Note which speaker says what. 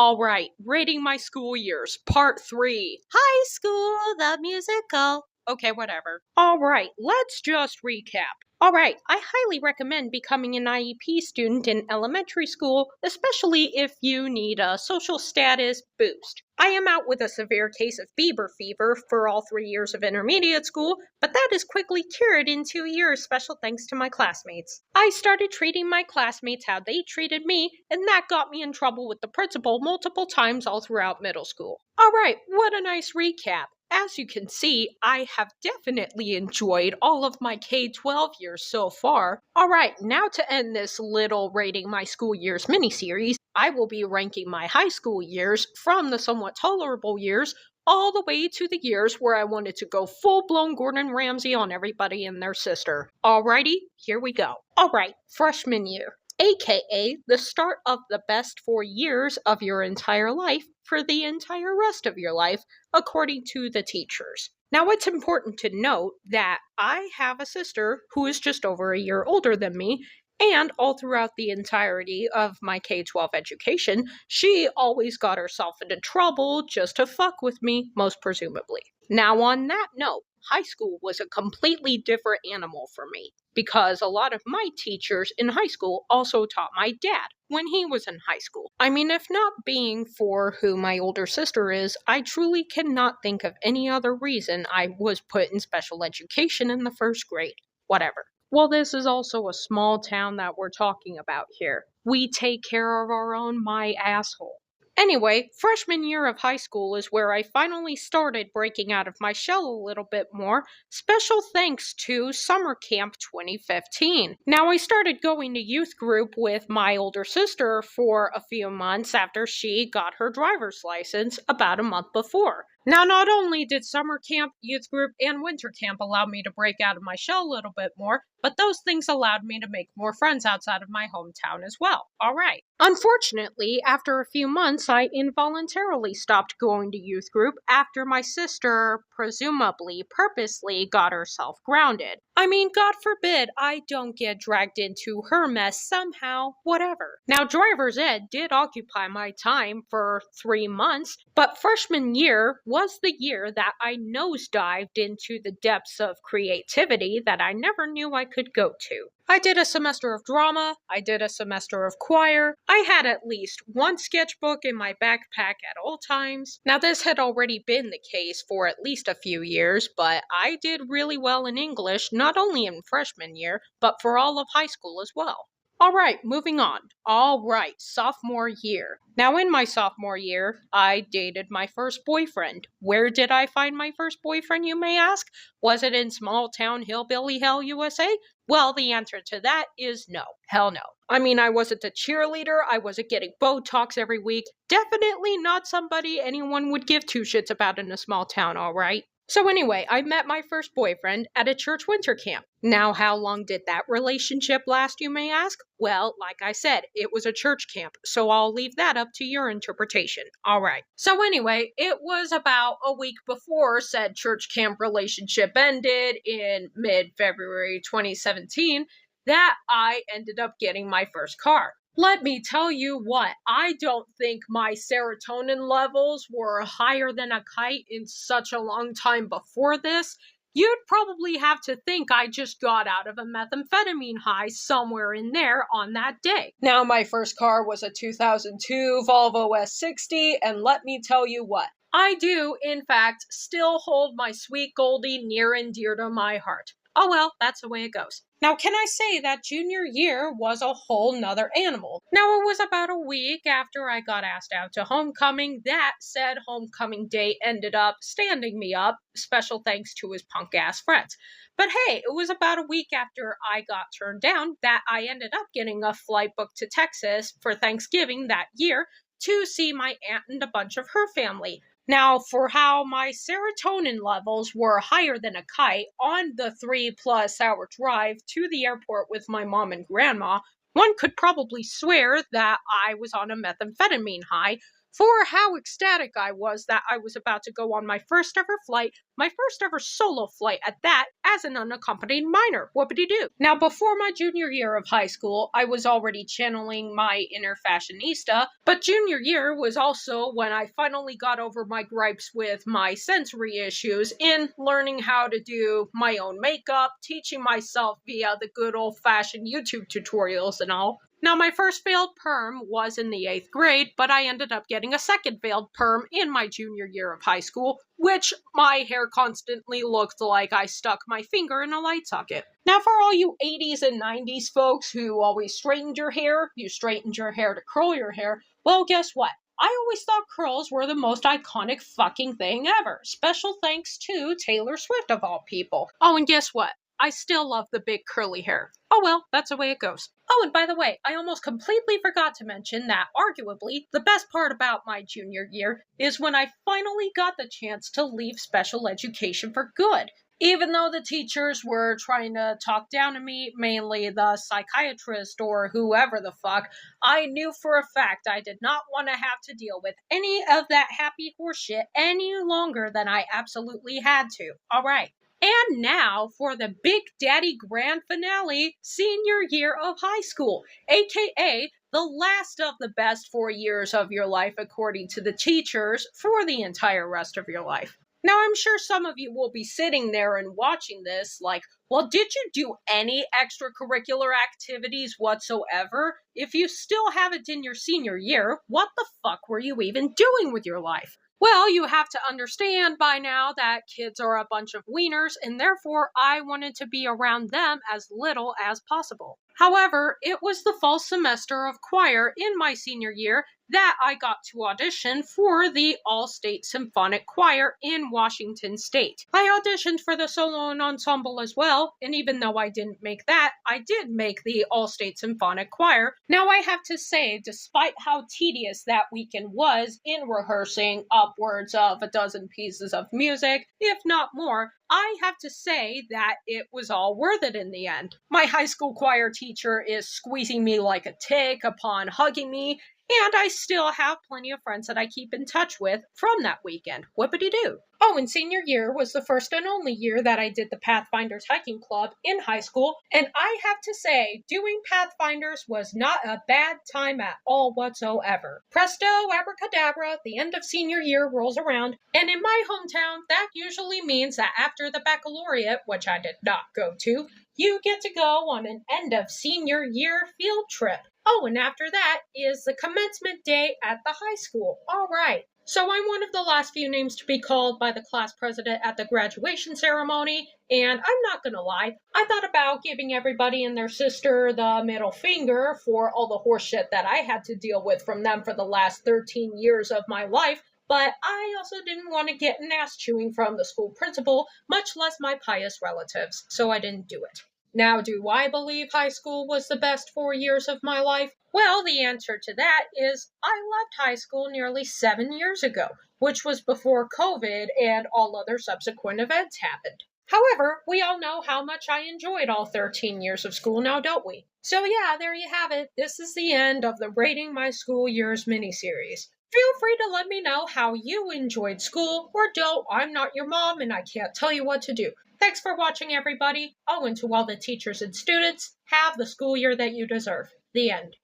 Speaker 1: All right, rating my school years, part 3.
Speaker 2: High School, the musical.
Speaker 1: Okay, whatever. All right, let's just recap. All right, I highly recommend becoming an IEP student in elementary school, especially if you need a social status boost. I am out with a severe case of Bieber fever for all 3 years of intermediate school, but that is quickly cured in 2 years, special thanks to my classmates. I started treating my classmates how they treated me, and that got me in trouble with the principal multiple times all throughout middle school. All right, what a nice recap. As you can see, I have definitely enjoyed all of my K-12 years so far. All right, now to end this little rating my school years miniseries, I will be ranking my high school years from the somewhat tolerable years all the way to the years where I wanted to go full-blown Gordon Ramsay on everybody and their sister. Alrighty, here we go. All right, freshman year, aka the start of the best 4 years of your entire life for the entire rest of your life, according to the teachers. Now, it's important to note that I have a sister who is just over a year older than me, and all throughout the entirety of my K-12 education, she always got herself into trouble just to fuck with me, most presumably. Now, on that note, high school was a completely different animal for me because a lot of my teachers in high school also taught my dad when he was in high school. I mean, if not being for who my older sister is, I truly cannot think of any other reason I was put in special education in the first grade. Whatever. Well, this is also a small town that we're talking about here. We take care of our own, my asshole. Anyway, freshman year of high school is where I finally started breaking out of my shell a little bit more, special thanks to summer camp 2015. Now, I started going to youth group with my older sister for a few months after she got her driver's license about a month before. Now, not only did summer camp, youth group, and winter camp allow me to break out of my shell a little bit more, but those things allowed me to make more friends outside of my hometown as well. All right. Unfortunately, after a few months, I involuntarily stopped going to youth group after my sister, presumably purposely, got herself grounded. I mean, God forbid I don't get dragged into her mess somehow, whatever. Now, driver's ed did occupy my time for 3 months, but freshman year was the year that I nosedived into the depths of creativity that I never knew I could go to. I did a semester of drama, I did a semester of choir, I had at least one sketchbook in my backpack at all times. Now, this had already been the case for at least a few years, but I did really well in English, not only in freshman year, but for all of high school as well. All right, moving on. All right, sophomore year. Now, in my sophomore year, I dated my first boyfriend. Where did I find my first boyfriend, you may ask? Was it in small town hillbilly hell, USA? Well, the answer to that is no. Hell no. I mean, I wasn't a cheerleader. I wasn't getting Botox every week. Definitely not somebody anyone would give two shits about in a small town, all right? So anyway, I met my first boyfriend at a church winter camp. Now, how long did that relationship last, you may ask? Well, like I said, it was a church camp, so I'll leave that up to your interpretation. All right. So anyway, it was about a week before said church camp relationship ended in mid-February 2017 that I ended up getting my first car. Let me tell you what, I don't think my serotonin levels were higher than a kite in such a long time before this. You'd probably have to think I just got out of a methamphetamine high somewhere in there on that day. Now, my first car was a 2002 Volvo S60, and let me tell you what, I do, in fact, still hold my sweet Goldie near and dear to my heart. Oh well, that's the way it goes. Now, can I say that junior year was a whole nother animal? Now, it was about a week after I got asked out to homecoming that said homecoming day ended up standing me up, special thanks to his punk-ass friends. But hey, it was about a week after I got turned down that I ended up getting a flight booked to Texas for Thanksgiving that year to see my aunt and a bunch of her family. Now, for how my serotonin levels were higher than a kite on the 3+ hour drive to the airport with my mom and grandma, one could probably swear that I was on a methamphetamine high, for how ecstatic I was that I was about to go on my first ever flight, my first ever solo flight at that, as an unaccompanied minor. Whoopity-doo. Now, before my junior year of high school, I was already channeling my inner fashionista, but junior year was also when I finally got over my gripes with my sensory issues in learning how to do my own makeup, teaching myself via the good old-fashioned YouTube tutorials and all. Now, my first failed perm was in the 8th grade, but I ended up getting a second failed perm in my junior year of high school, which my hair constantly looked like I stuck my finger in a light socket. Now, for all you 80s and 90s folks who always straightened your hair, you straightened your hair to curl your hair, well, guess what? I always thought curls were the most iconic fucking thing ever. Special thanks to Taylor Swift, of all people. Oh, and guess what? I still love the big curly hair. Oh well, that's the way it goes. Oh, and by the way, I almost completely forgot to mention that arguably the best part about my junior year is when I finally got the chance to leave special education for good. Even though the teachers were trying to talk down to me, mainly the psychiatrist or whoever the fuck, I knew for a fact I did not want to have to deal with any of that happy horseshit any longer than I absolutely had to. Alright. And now for the Big Daddy Grand Finale, senior year of high school, aka the last of the best 4 years of your life according to the teachers for the entire rest of your life. Now, I'm sure some of you will be sitting there and watching this like, well, did you do any extracurricular activities whatsoever? If you still have it in your senior year, what the fuck were you even doing with your life? Well, you have to understand by now that kids are a bunch of wieners, and therefore I wanted to be around them as little as possible. However, it was the fall semester of choir in my senior year that I got to audition for the All-State Symphonic Choir in Washington State. I auditioned for the solo and ensemble as well, and even though I didn't make that, I did make the All-State Symphonic Choir. Now, I have to say, despite how tedious that weekend was in rehearsing upwards of a dozen pieces of music, if not more, I have to say that it was all worth it in the end. My high school choir teacher is squeezing me like a tick upon hugging me, and I still have plenty of friends that I keep in touch with from that weekend. Whippity-doo. Oh, and senior year was the first and only year that I did the Pathfinders Hiking Club in high school, and I have to say, doing Pathfinders was not a bad time at all whatsoever. Presto, abracadabra, the end of senior year rolls around, and in my hometown, that usually means that after the baccalaureate, which I did not go to, you get to go on an end of senior year field trip. Oh, and after that is the commencement day at the high school. All right. So I'm one of the last few names to be called by the class president at the graduation ceremony, and I'm not gonna lie, I thought about giving everybody and their sister the middle finger for all the horseshit that I had to deal with from them for the last 13 years of my life, but I also didn't want to get an ass chewing from the school principal, much less my pious relatives, so I didn't do it. Now, do I believe high school was the best 4 years of my life? Well, the answer to that is I left high school nearly 7 years ago, which was before COVID and all other subsequent events happened. However, we all know how much I enjoyed all 13 years of school now, don't we? So yeah, there you have it. This is the end of the Rating My School Years miniseries. Feel free to let me know how you enjoyed school, or don't. I'm not your mom and I can't tell you what to do. Thanks for watching, everybody. Oh, and to all the teachers and students, have the school year that you deserve. The end.